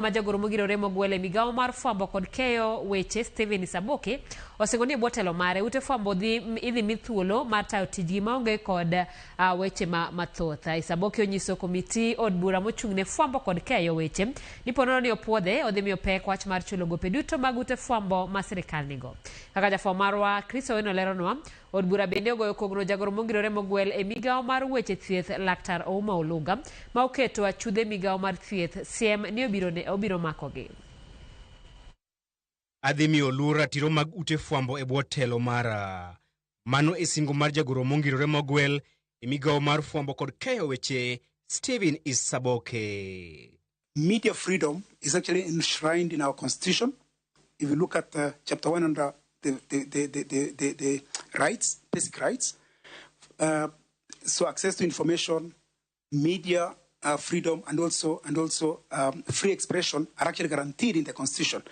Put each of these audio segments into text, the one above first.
Majagoro mogiro remo gwele migao mar fwambo kod keyo weche Stephen Isaboke osengoni botelo mare ute fwambo idhi mithuolo mar tayo tijgi maonge kod weche mathoth. Isaboke onyiso komiti od bura mochung'ne fwambo kod keyo weche ni ponono ni opuodhe odhi miyo pek wach mar chulo gope duto mag ute fwambo ma sirkal nigo. Kaka jafwambo marwa Chris Owino leronwa, od bura bende ogoyo kogno jagoro mogiro remo gwel e migao mar weche thieth Laktar Ouma Oluga ma oketo achudhe migao mar thieth siem ni obiro makogi. Adhi miyo luor ratiro mag ute fwambo e bwo telo mara. Mano e singo mar jagoro mongirore mogwel e migao mar fwambo kod keyo weche Stephen Isaboke. Media freedom is actually enshrined in our constitution. If you look at chapter 1 under the rights, basic rights, so access to information, media freedom, and also free expression are actually guaranteed in the constitution.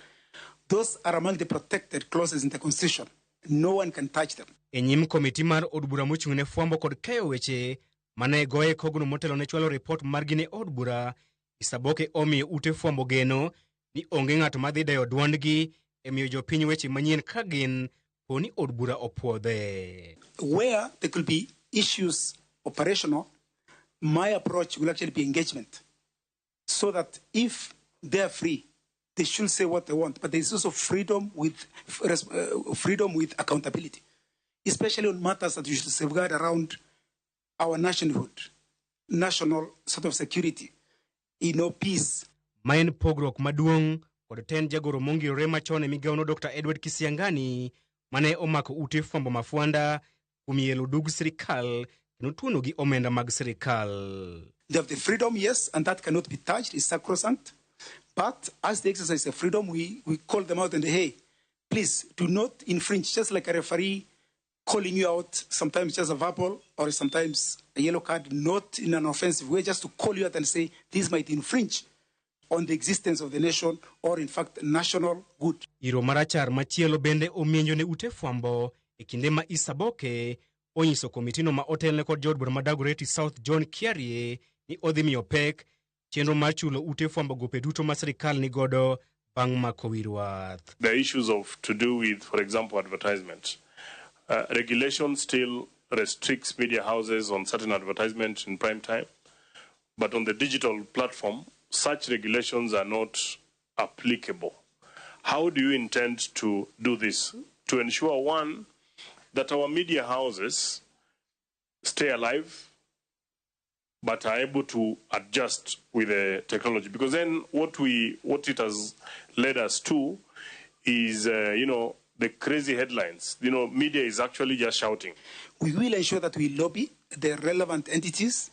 Those are among the protected clauses in the constitution. No one can touch them. Enyim komiti mar od bura mochung'ne fwambo kod keyo weche mane goye kogno motelo ne chwalo report margi ne od bura, Isaboke omiyo ute fwambo geno ni onge ng'ato madhi deyo duondgi e miyo jopiny weche manyien ka gin poni od bura opuodhe. Where there could be issues operational, my approach will actually be engagement. So that if they are free, they should say what they want. But there is also freedom with accountability, especially on matters that you should safeguard around our nationhood, national sort of security, peace. Main pogrok maduong kod ten jagoro mongirore machon e migao Dr. Edward Kisiangani mane omako ute fwambo mafwanda kumielo dug sirkal kendo tuono gi omenda mag sirkal. They have the freedom, yes, and that cannot be touched, it's sacrosanct. But as they exercise the freedom, we call them out and say, hey, please do not infringe, just like a referee calling you out, sometimes just a verbal or sometimes a yellow card, not in an offensive way, just to call you out and say this might infringe on the existence of the nation or in fact national good. Iro marachar machielo bende omienjo ne ute fwambo e kinde ma Isaboke onyiso komitino ma otelne kod jod bura ma Dagoretti South John Kiarie ni odhi miyo pek chenro mar chulo ute fwambo gope duto ma sirkal ni godo bang' mako wirwath. The issues of to do with, for example, advertisement. Regulation still restricts media houses on certain advertisement in prime time, but on the digital platform, such regulations are not applicable. How do you intend to do this? To ensure, one, that our media houses stay alive, but are able to adjust with the technology. Because then what it has led us to is, the crazy headlines. Media is actually just shouting. We will ensure that we lobby the relevant entities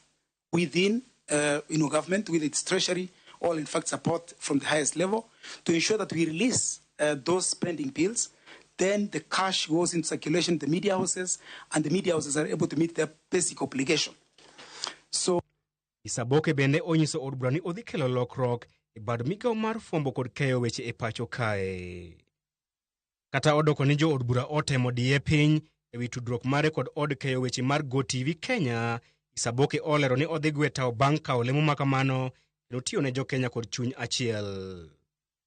within, government, with its treasury, all in fact support from the highest level, to ensure that we release those spending bills. Then the cash goes into circulation in the media houses, and the media houses are able to meet their basic obligation. So, Isaboke bende onyiso od bura ni odhi kelo lokrok e bad migao mar fwambo kod keyo weche e pacho kae. Kata odoko ni jo od bura otemo diye piny e wi tudruok mare kod od keyo weche mar Go TV Kenya, Isaboke olero ni odhi gwe tao bang' kao lemo makamano kendo tiyo ne jo Kenya kod chuny achiel.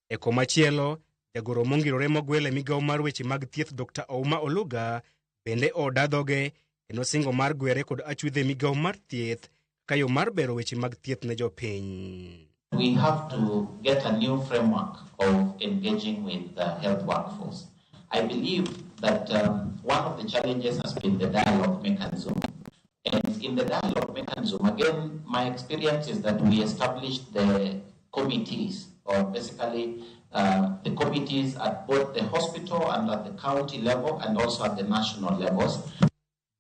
E komachielo, jagoro mongirore mogwel e migao mar weche mag thieth Dr. Ouma Oluga bende odadhoge kendo singo mar gwere kod achudhe migao mar thieth kayo mar bero weche mag thieth ne jopiny. We have to get a new framework of engaging with the health workforce. I believe that one of the challenges has been the dialogue mechanism. And in the dialogue mechanism, again, my experience is that we established the committees, or basically the committees at both the hospital and at the county level and also at the national levels.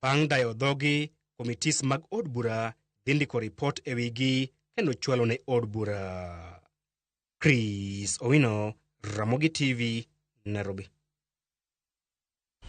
Bang' dayo dhogi, komitis mag od bura dindiko report e wigi kendo chwalo ne od bura. Chris Owino, Ramogi TV, Nairobi.